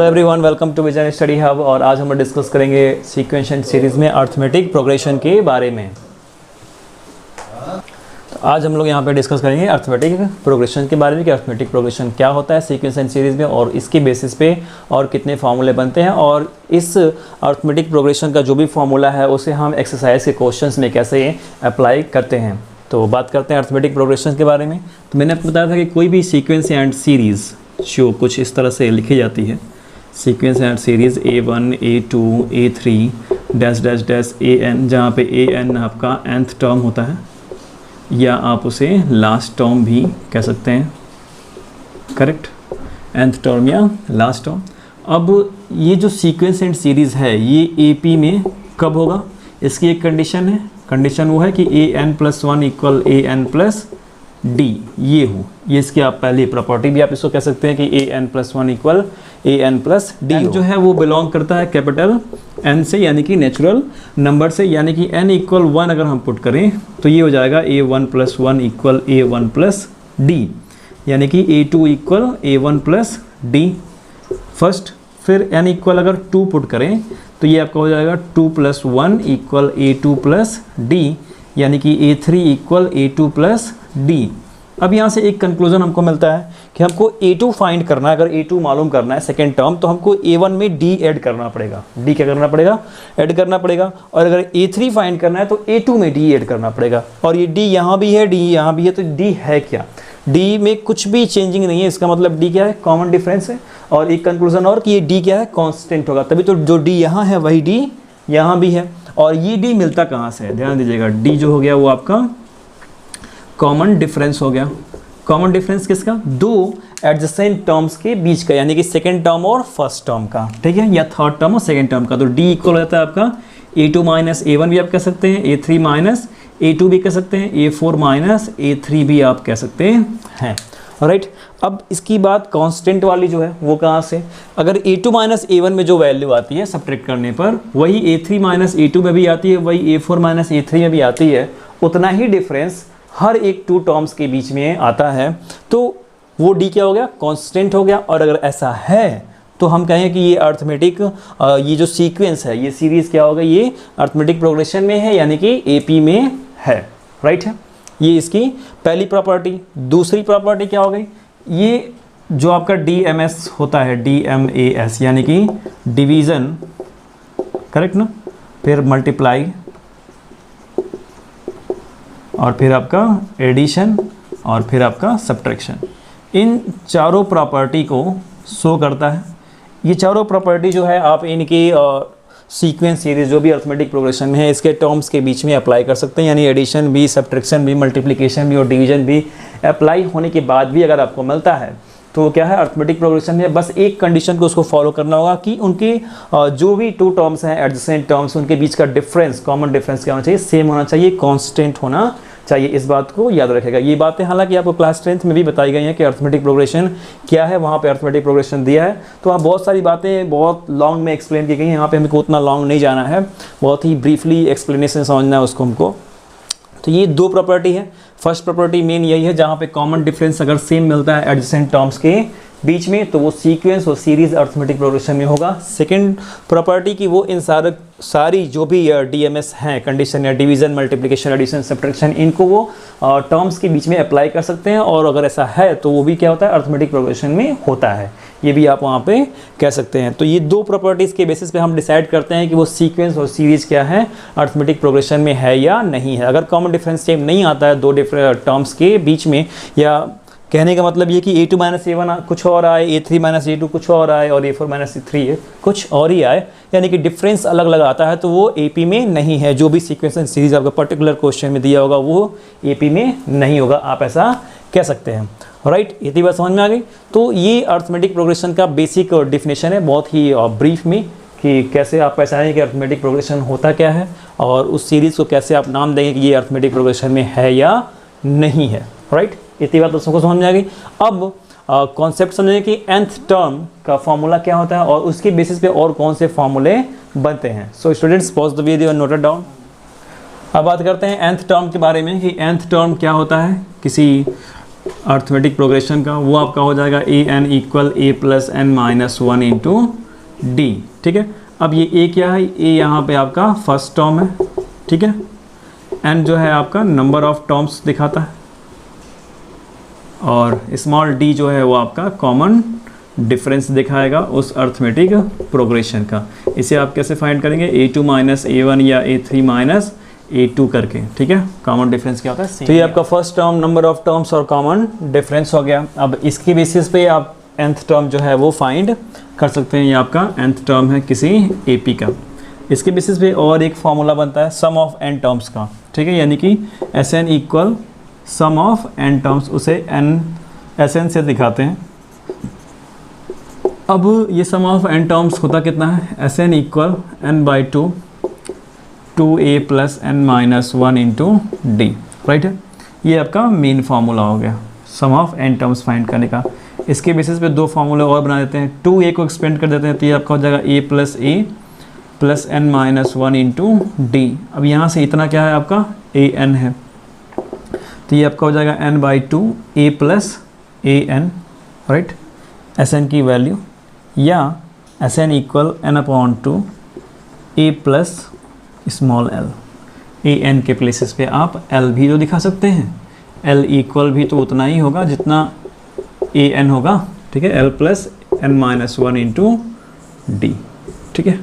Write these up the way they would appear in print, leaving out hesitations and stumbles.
Hello everyone, welcome to Vision Study Hub. और आज हम डिस्कस करेंगे सीक्वेंशियल सीरीज़ में अर्थमेटिक प्रोग्रेशन के बारे में। तो आज हम लोग यहाँ पे डिस्कस करेंगे अर्थमेटिक प्रोग्रेशन के बारे में कि अर्थमेटिक प्रोग्रेशन क्या होता है सीक्वेंशियल सीरीज़ में और इसके बेसिस पे और कितने फार्मूले बनते हैं, और इस अर्थमेटिक प्रोग्रेशन का जो भी फार्मूला है उसे हम एक्सरसाइज के क्वेश्चंस में कैसे अप्लाई करते हैं। तो बात करते हैं अर्थमेटिक प्रोग्रेशन के बारे में। तो मैंने आपको बताया था कि कोई भी सीक्वेंस एंड सीरीज़ जो कुछ इस तरह से लिखी जाती है, sequence and series A1 A2 A3 dash dash dash AN, जहाँ पे AN आपका nth टर्म होता है या आप उसे लास्ट टर्म भी कह सकते हैं, करेक्ट, nth टर्म या लास्ट टर्म। अब ये जो सीक्वेंस एंड सीरीज़ है ये AP में कब होगा, इसकी एक कंडीशन है। कंडीशन वो है कि AN+1 इक्वल AN+D ये हो, ये इसकी आप पहली प्रॉपर्टी भी आप इसको कह सकते हैं कि AN+1 इक्वल AN+D जो है वो बिलोंग करता है कैपिटल N से, यानी कि नेचुरल नंबर से, यानी कि N इक्वल 1 अगर हम पुट करें तो ये हो जाएगा A1+1 इक्वल A1+D, यानी कि A2 इक्वल A1+D फर्स्ट। फिर N इक्वल अगर 2 पुट करें तो ये आपका हो जाएगा 2+1 इक्वल A2+D, यानी कि A3 इक्वल A2+D। अब यहाँ से एक कंक्लूजन हमको मिलता है कि हमको A2 फाइंड करना है। अगर A2 मालूम करना है सेकेंड टर्म, तो हमको A1 में D ऐड करना पड़ेगा। D क्या करना पड़ेगा? ऐड करना पड़ेगा। और अगर A3 फाइंड करना है तो A2 में D ऐड करना पड़ेगा। और ये D यहाँ भी है, D यहाँ भी है, तो D है क्या? D में कुछ भी चेंजिंग नहीं है, इसका मतलब D क्या है? कॉमन डिफरेंस है। और एक कंक्लूजन और कि ये D क्या है? कांस्टेंट होगा, तभी तो जो D यहाँ है वही D यहाँ भी है। और ये D मिलता कहाँ से है? ध्यान दीजिएगा, D जो हो गया वो आपका कॉमन डिफरेंस हो गया। कॉमन डिफरेंस किसका? दो एडजेसेंट टर्म्स के बीच का, यानी कि सेकेंड टर्म और फर्स्ट टर्म का, ठीक है, या थर्ड टर्म और सेकेंड टर्म का। तो D इक्वल होता है आपका A2 माइनस A1 भी आप कह सकते हैं, A3 माइनस A2 भी कह सकते हैं, A4 माइनस A3 भी आप कह सकते हैं। राइट, अब इसकी बात कांस्टेंट वाली जो है वो कहाँ से? अगर A2 माइनस A1 में जो वैल्यू आती है सब्ट्रैक्ट करने पर, वही A3 माइनस A2 में भी आती है, वही A4 माइनस A3 में भी आती है, उतना ही डिफरेंस हर एक टू टर्म्स के बीच में आता है, तो वो D क्या हो गया? कांस्टेंट हो गया। और अगर ऐसा है तो हम कहें कि ये अर्थमेटिक ये जो सीक्वेंस है, ये सीरीज़ क्या होगा? ये अर्थमेटिक प्रोग्रेशन में है, यानी कि AP में है। राइट है, ये इसकी पहली प्रॉपर्टी। दूसरी प्रॉपर्टी क्या हो गई? ये जो आपका DMS होता है, DMAS, यानी कि डिवीज़न, करेक्ट ना, फिर मल्टीप्लाई, और फिर आपका एडिशन, और फिर आपका सब्ट्रैक्शन, इन चारों प्रॉपर्टी को शो करता है। ये चारों प्रॉपर्टी जो है आप इनकी सीक्वेंस सीरीज जो भी अर्थमेटिक प्रोग्रेशन में है इसके टर्म्स के बीच में अप्लाई कर सकते हैं, यानी एडिशन भी, सब्ट्रैक्शन भी, मल्टीप्लिकेशन भी और डिवीजन भी अप्लाई होने के बाद भी अगर आपको मिलता है तो क्या है? अर्थमेटिक प्रोग्रेशन में बस एक कंडीशन को उसको फॉलो करना होगा कि उनके जो भी टू टर्म्स हैं, एडजेसेंट टर्म्स, उनके बीच का डिफरेंस, कॉमन डिफरेंस क्या होना चाहिए? सेम होना चाहिए, कांस्टेंट होना चाहिए। इस बात को याद रखेगा। ये बातें हालांकि आपको क्लास 10th में भी बताई गई हैं कि अर्थमेटिक प्रोग्रेशन क्या है, वहाँ पे अर्थमेटिक प्रोग्रेशन दिया है। तो वहाँ बहुत सारी बातें बहुत लॉन्ग में एक्सप्लेन की गई हैं, यहाँ पे हमको उतना लॉन्ग नहीं जाना है, बहुत ही ब्रीफली एक्सप्लेनेशन समझना है उसको हमको। तो ये दो प्रॉपर्टी है। फर्स्ट प्रॉपर्टी मेन यही है, जहाँ पे कॉमन डिफरेंस अगर सेम मिलता है एडजेसेंट टर्म्स के बीच में तो वो सीक्वेंस और सीरीज अर्थमेटिक प्रोग्रेशन में होगा। सेकंड प्रॉपर्टी की वो इन सारी जो भी DMS हैं, कंडीशन या डिवीजन, मल्टीप्लिकेशन, एडिशन, सब्ट्रैक्शन, इनको वो टर्म्स के बीच में अप्लाई कर सकते हैं, और अगर ऐसा है तो वो भी क्या होता है? अर्थमेटिक प्रोग्रेशन में होता है। ये भी आप वहाँ पे कह सकते हैं। तो ये दो प्रॉपर्टीज़ के बेसिस पे हम डिसाइड करते हैं कि वो सीक्वेंस और सीरीज़ क्या है, अर्थमेटिक प्रोग्रेशन में है या नहीं है। अगर कॉमन डिफरेंस सेम नहीं आता है दो डिफरेंट टर्म्स के बीच में, या कहने का मतलब ये कि A2 माइनस A1 कुछ और आए, A3 माइनस A2 कुछ और आए, और A4 माइनस A3 कुछ और ही आए, यानी कि डिफरेंस अलग अलग आता है, तो वो AP में नहीं है। जो भी सीक्वेंस एंड सीरीज आपका पर्टिकुलर क्वेश्चन में दिया होगा वो AP में नहीं होगा, आप ऐसा कह सकते हैं। राइट, इतनी बात समझ में आ गई। तो ये अर्थमेटिक प्रोग्रेशन का बेसिक डेफिनेशन है, बहुत ही ब्रीफ में, कि कैसे आप पहचानेंगे कि अर्थमेटिक प्रोग्रेशन होता क्या है, और उस सीरीज़ को कैसे आप नाम देंगे कि ये अर्थमेटिक प्रोग्रेशन में है या नहीं है। राइट, इतनी बात तो सबको समझ में आ गई। अब कॉन्सेप्ट समझेंगे कि nth टर्म का फॉर्मूला क्या होता है और उसके बेसिस पे और कौन से फॉर्मूले बनते हैं। So students, pause the video and note it down. अब बात करते हैं nth टर्म के बारे में कि nth टर्म क्या होता है किसी अर्थमेटिक प्रोग्रेशन का, वो आपका हो जाएगा A N equal A plus N minus one into D. ठीक है, अब ये ए क्या है, ए यहाँ पे आपका फर्स्ट टर्म है, ठीक है, एन जो है आपका नंबर ऑफ टर्म्स दिखाता है, और स्मॉल डी जो है वो आपका कॉमन डिफरेंस दिखाएगा उस अर्थमेटिक प्रोग्रेशन का। इसे आप कैसे फाइंड करेंगे, a2 माइनस a1 या a3 माइनस a2 करके, ठीक है। कॉमन डिफरेंस क्या होता है, तो ये आपका first term, number of terms और कॉमन डिफरेंस हो गया। अब इसकी बेसिस पे आप nth टर्म जो है वो फाइंड कर सकते हैं। ये आपका nth टर्म है किसी AP का। इसके बेसिस पे और एक फार्मूला बनता है सम ऑफ n टर्म्स का, ठीक है, यानी कि Sn equal some of n terms, उसे Sn से दिखाते हैं। अब ये सम ऑफ n टर्म्स होता कितना है, Sn equal n by 2 2a plus n minus 1 into D, right है। ये आपका मेन फार्मूला हो गया सम ऑफ n टर्म्स फाइंड करने का। इसके बेसिस पे दो फार्मूले और बना देते हैं, 2a को एक्सपेंड कर देते हैं, तो ये आपका हो जाएगा a plus n minus 1 into D. अब यहाँ से इतना क्या है आपका an है, तो ये आपका हो जाएगा n by 2 a plus an, right, Sn की वैल्यू, या Sn equal n upon 2 a plus small l। an के प्लेसेस पे आप l भी तो दिखा सकते हैं, l इक्वल भी तो उतना ही होगा जितना an होगा, ठीक है, l plus n minus 1 into D, ठीक है,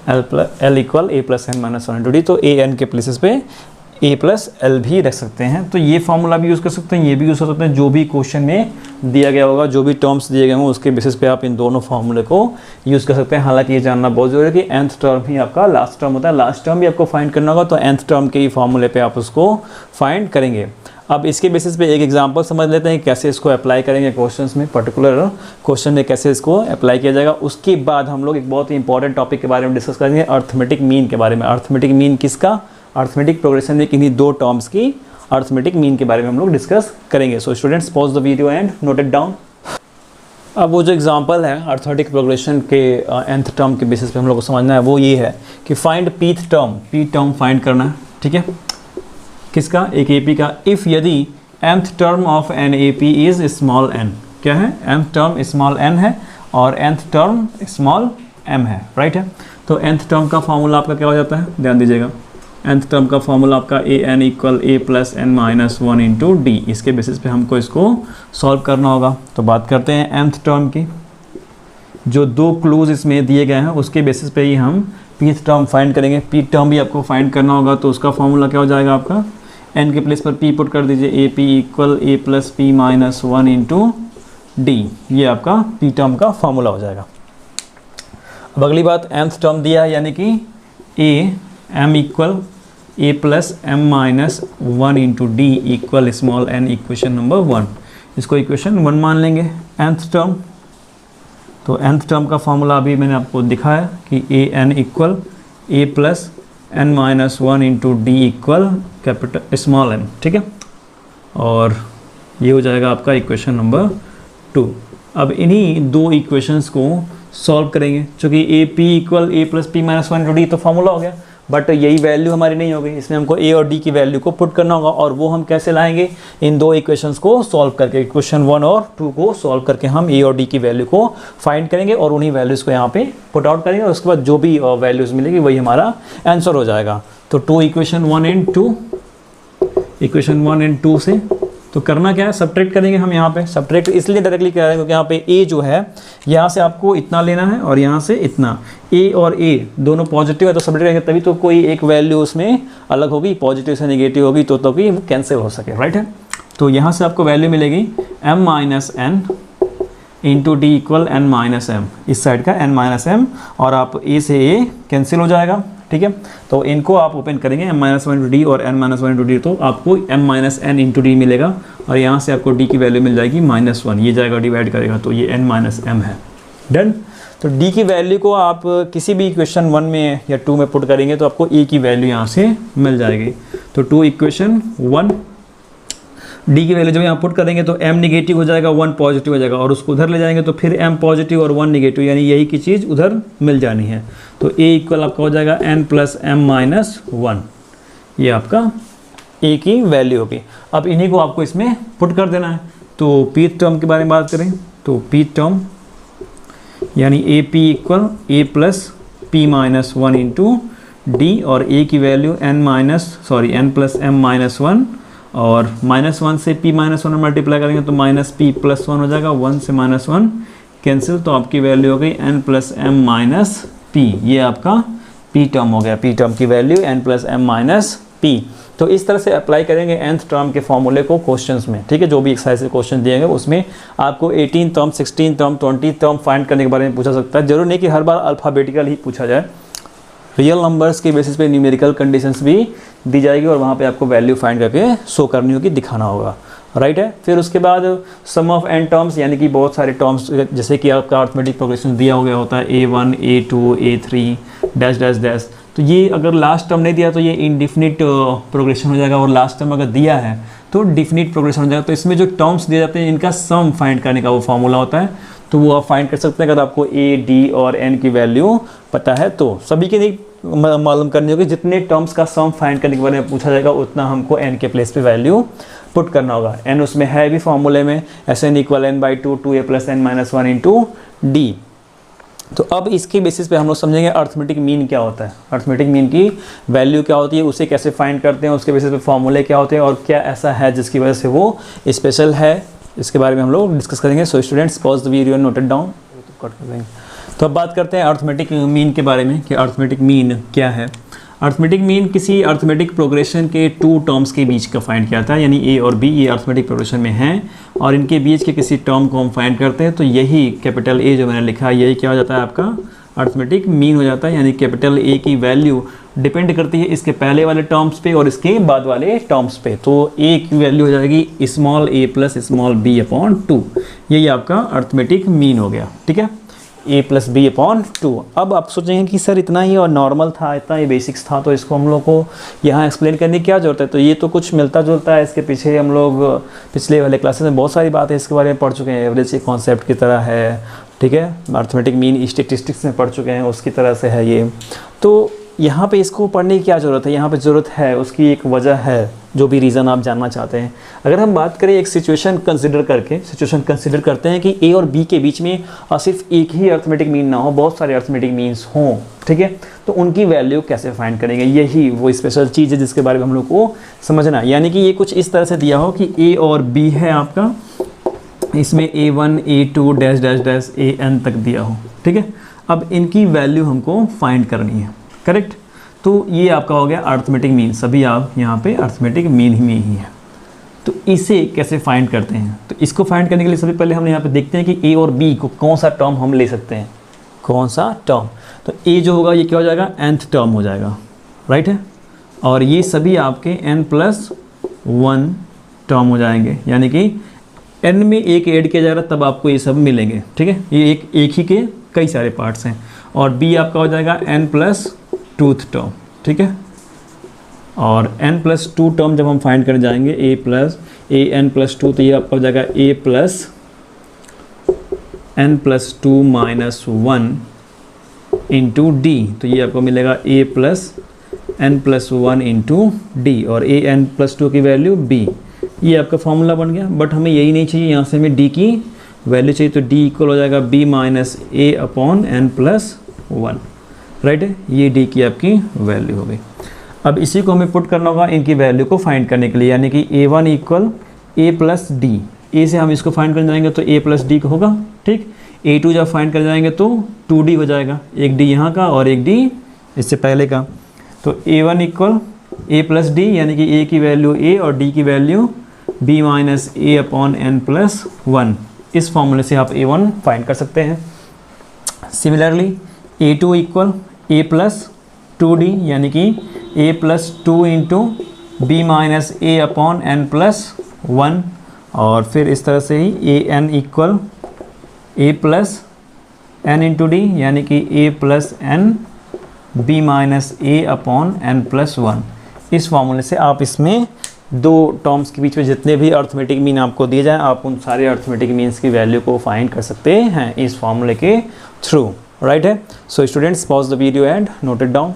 l equal a plus n minus 1 into D. तो an के प्लेसेस पे a प्लस एल भी रख सकते हैं। तो ये फार्मूला भी यूज़ कर सकते हैं, ये भी यूज़ कर सकते हैं, जो भी क्वेश्चन में दिया गया होगा, जो भी टर्म्स दिए गए हों उसके बेसिस पे आप इन दोनों फार्मूले को यूज़ कर सकते हैं। हालांकि ये जानना बहुत ज़रूरी है कि nth टर्म ही आपका लास्ट टर्म होता है, लास्ट टर्म भी आपको फाइंड करना होगा, तो nth टर्म के ही फार्मूले पे आप उसको फाइंड करेंगे। अब इसके बेसिस पे एक एग्जांपल समझ लेते हैं कैसे इसको अप्लाई करेंगे क्वेश्चंस में, पर्टिकुलर क्वेश्चन में कैसे इसको अप्लाई किया जाएगा। उसके बाद हम लोग एक बहुत ही इंपॉर्टेंट टॉपिक के बारे में डिस्कस करेंगे, अर्थमेटिक मीन के बारे में। अर्थमेटिक मीन किसका, अर्थमेटिक प्रोग्रेशन में किन्हीं दो टर्म्स की अर्थमेटिक मीन के बारे में हम लोग डिस्कस करेंगे। So students pause the video and note it down. अब वो जो एग्जांपल है अर्थमेटिक प्रोग्रेशन के nth टर्म के बेसिस पे हम लोग को समझना है, वो ये है कि फाइंड pth टर्म फाइंड करना है, ठीक है, किसका, एक AP का। इफ़ यदि nth term of an AP is small n, क्या है, nth टर्म स्मॉल n है और nth टर्म स्मॉल m है, राइट है। तो nth टर्म का फॉर्मूला आपका क्या हो जाता है, ध्यान दीजिएगा, nth टर्म का फॉर्मूला आपका an equal a plus n minus 1 into D. इसके बेसिस पे हमको इसको सॉल्व करना होगा। तो बात करते हैं nth टर्म की, जो दो क्लूज इसमें दिए गए हैं उसके बेसिस पे ही हम pth टर्म फाइंड करेंगे। pth टर्म भी आपको फाइंड करना होगा, तो उसका फॉर्मूला क्या हो जाएगा आपका, n के प्लेस पर p पुट कर दीजिए, ap equal a plus p minus 1 into D. ये आपका p टर्म का फॉर्मूला हो जाएगा। अब अगली बात, nth टर्म दिया है यानी कि m equal a plus m minus 1 into D equal small n, equation number 1। इसको इक्वेशन 1 मान लेंगे। nth टर्म, तो nth टर्म का फॉर्मूला अभी मैंने आपको दिखाया कि an equal a plus n minus 1 into D equal capital small n, ठीक है, और ये हो जाएगा आपका इक्वेशन नंबर 2। अब इन्हीं दो इक्वेशंस को सॉल्व करेंगे, चूँकि ए P equal A plus P minus 1 into D तो फॉर्मूला हो गया, बट यही वैल्यू हमारी नहीं होगी, इसमें हमको ए और डी की वैल्यू को पुट करना होगा। और वो हम कैसे लाएंगे, इन दो इक्वेशंस को सॉल्व करके, इक्वेशन 1 और 2 को सॉल्व करके हम ए और डी की वैल्यू को फाइंड करेंगे और उन्हीं वैल्यूज़ को यहाँ पे पुट आउट करेंगे, और उसके बाद जो भी वैल्यूज़ मिलेगी वही हमारा आंसर हो जाएगा। तो two equation 1 and 2, equation 1 and 2 से तो करना क्या है, सब्ट्रैक्ट करेंगे हम। यहाँ पे सब्ट्रैक्ट इसलिए डायरेक्टली कर रहे हैं क्योंकि यहाँ पे a जो है यहाँ से आपको इतना लेना है और यहाँ से इतना, a और a दोनों पॉजिटिव है तो सब्ट्रैक्ट करेंगे, तभी तो कोई एक वैल्यू उसमें अलग होगी, पॉजिटिव से नेगेटिव होगी तो तभी वो कैंसिल हो सके, राइट है। तो यहाँ से आपको वैल्यू मिलेगी m minus n into D equal n minus m, इस साइड का n माइनस m, और आप a से a कैंसिल हो जाएगा, ठीक है। तो इनको आप ओपन करेंगे m माइनस 1 इंटू डी और n माइनस 1 इंटू डी, तो आपको m minus n into D मिलेगा और यहाँ से आपको d की वैल्यू मिल जाएगी -1, ये जाएगा डिवाइड करेगा तो ये n माइनस m है, डन। तो d की वैल्यू को आप किसी भी इक्वेशन 1 में या 2 में पुट करेंगे तो आपको a की वैल्यू यहाँ से मिल जाएगी। तो 2 इक्वेशन 1, d की वैल्यू जब यहाँ पुट करेंगे तो m निगेटिव हो जाएगा, 1 पॉजिटिव हो जाएगा, और उसको उधर ले जाएंगे तो फिर m पॉजिटिव और 1 निगेटिव, यानी यही की चीज़ उधर मिल जानी है। तो a इक्वल आपका हो जाएगा n प्लस m माइनस 1, ये आपका a की वैल्यू होगी। अब इन्हीं को आपको इसमें पुट कर देना है। तो पीथ टर्म के बारे में बात करें तो पीथ टर्म यानी A P equal A plus P minus one into D, और ए की value N plus M minus one, और माइनस वन से पी माइनस वन मल्टीप्लाई करेंगे तो माइनस पी प्लस वन हो जाएगा, वन से माइनस वन कैंसिल, तो आपकी वैल्यू हो गई N plus M minus P. ये आपका पी टर्म हो गया, पी टर्म की value N plus M minus P. तो इस तरह से अप्लाई करेंगे nth टर्म के फॉर्मूले को क्वेश्चंस में, ठीक है। जो भी एक्सरसाइज के क्वेश्चन दिए गए उसमें आपको 18 टर्म, 16 टर्म, 20 टर्म फाइंड करने के बारे में पूछा सकता है। जरूर नहीं कि हर बार अल्फ़ाबेटिकल ही पूछा जाए, रियल नंबर्स के बेसिस पे न्यूमेरिकल कंडीशंस भी दी जाएगी और वहाँ पे आपको वैल्यू फाइंड करके शो करनी होगी, दिखाना होगा, राइट है। फिर उसके बाद सम ऑफ n टर्म्स, यानी कि बहुत सारे टर्म्स, जैसे कि आपका अर्थमेटिक प्रोग्रेशन दिया हो गया होता है A1, A2, A3 dash dash dash, तो ये अगर लास्ट टर्म नहीं दिया तो ये इनडिफिनिट प्रोग्रेशन हो जाएगा, और लास्ट टर्म अगर दिया है तो डिफिनिट प्रोग्रेशन हो जाएगा। तो इसमें जो टर्म्स दिए जाते हैं इनका सम फाइंड करने का वो फॉर्मूला होता है, तो वो आप फाइंड कर सकते हैं अगर आपको A, D और N की वैल्यू पता है तो। सभी के नहीं मालूम करनी होगी, जितने टर्म्स का सम फाइंड करने के बारे में पूछा जाएगा उतना हमको n के प्लेस पे वैल्यू पुट करना होगा। n उसमें है भी फॉर्मूले में, Sn equal n/2 2a plus n minus one into D. तो अब इसके बेसिस पे हम लोग समझेंगे अर्थमेटिक मीन क्या होता है, अर्थमेटिक मीन की वैल्यू क्या होती है, उसे कैसे फाइंड करते हैं, उसके बेसिस पे फॉर्मूले क्या होते हैं और क्या ऐसा है जिसकी वजह से वो स्पेशल है, इसके बारे में हम लोग डिस्कस करेंगे। So students pause the video and note it down. तो अब बात करते हैं अर्थमेटिक मीन के बारे में कि अर्थमेटिक मीन क्या है। अर्थमेटिक मीन किसी अर्थमेटिक प्रोग्रेशन के टू टर्म्स के बीच का फाइंड किया था, यानी ए और बी ये अर्थमेटिक प्रोग्रेशन में हैं और इनके बीच के किसी टर्म को हम फाइंड करते हैं, तो यही कैपिटल ए जो मैंने लिखा है यही क्या हो जाता है आपका अर्थमेटिक मीन हो जाता है। यानी कैपिटल ए की वैल्यू डिपेंड करती है इसके पहले वाले टर्म्स पे और इसके बाद वाले टर्म्स पे। तो ए की वैल्यू हो जाएगी small A plus small B upon two, यही आपका अर्थमेटिक मीन हो गया, ठीक है, A plus B upon two. अब आप सोचेंगे कि सर इतना ही और नॉर्मल था, इतना ही बेसिक्स था, तो इसको हम लोग को यहाँ एक्सप्लेन करने की क्या ज़रूरत है। तो ये तो कुछ मिलता जुलता है, इसके पीछे हम लोग पिछले वाले क्लासेस में बहुत सारी बातें इसके बारे में पढ़ चुके हैं, एवरेज के कॉन्सेप्ट की तरह है, ठीक है, अर्थमेटिक मीन स्टैटिस्टिक्स में पढ़ चुके हैं, उसकी तरह से है ये। तो यहाँ पे इसको पढ़ने की क्या ज़रूरत है, यहाँ पे ज़रूरत है, उसकी एक वजह है, जो भी रीज़न आप जानना चाहते हैं। अगर हम बात करें एक सिचुएशन कंसिडर करते हैं कि ए और बी के बीच में सिर्फ एक ही अर्थमेटिक मीन ना हो, बहुत सारे अर्थमेटिक मीन्स हों, ठीक है, तो उनकी वैल्यू कैसे फाइंड करेंगे, यही वो स्पेशल चीज़ है जिसके बारे में हम लोग को समझना है। यानी कि ये कुछ इस तरह से दिया हो कि ए और बी है आपका, इसमें A1, A2 dash dash dash AN तक दिया हो, ठीक है। अब इनकी वैल्यू हमको फाइंड करनी है, करेक्ट। तो ये आपका हो गया अर्थमेटिक मीन, सभी आप यहाँ पे अर्थमेटिक मीन ही में ही है। तो इसे कैसे फाइंड करते हैं, तो इसको फाइंड करने के लिए सबसे पहले हम यहाँ पे देखते हैं कि ए और बी को कौन सा टर्म हम ले सकते हैं, कौन सा टर्म। तो ए जो होगा ये क्या हो जाएगा, nth टर्म हो जाएगा, राइट है, और ये सभी आपके n+1 टर्म हो जाएंगे, यानी कि n में एक ऐड किया जाएगा तब आपको ये सब मिलेंगे, ठीक है। ये एक ही के कई सारे पार्ट्स हैं। और b आपका हो जाएगा n+2 टर्म, ठीक है। और n+2 टर्म जब हम फाइंड करने जाएंगे an+2, तो ये आपका हो जाएगा a plus n+2 minus 1 into D, तो ये आपको मिलेगा a plus n+1 into D, और an+2 की वैल्यू b, ये आपका फॉर्मूला बन गया। बट हमें यही नहीं चाहिए, यहाँ से हमें d की वैल्यू चाहिए, तो d इक्वल हो जाएगा b minus a upon n+1, right है, ये d की आपकी वैल्यू हो गई। अब इसी को हमें पुट करना होगा इनकी वैल्यू को फाइंड करने के लिए, यानी कि a1 equal a plus D, A से हम इसको फाइंड करने जाएंगे तो a प्लस डी का होगा, ठीक। a2 जब फाइंड कर जाएंगे तो 2d हो जाएगा, एक d यहाँ का और एक d इससे पहले का। तो a1 equal a plus D, यानी कि a की वैल्यू a और d की value b minus a upon n+1। इस फॉर्मूले से आप a1 फाइंड कर सकते हैं। Similarly a2 equal a plus 2d, यानी कि a plus 2 into B minus a upon n+1, और फिर इस तरह से ही an equal a plus n into D, यानी कि a plus n b minus a upon n+1। इस फॉर्मूले से आप इसमें दो टर्म्स के बीच में जितने भी अर्थमेटिक मीन आपको दिए जाएं, आप उन सारे अर्थमेटिक मीन्स की वैल्यू को फाइंड कर सकते हैं इस फॉर्मूले के थ्रू, राइट है। So students pause the video and note it down.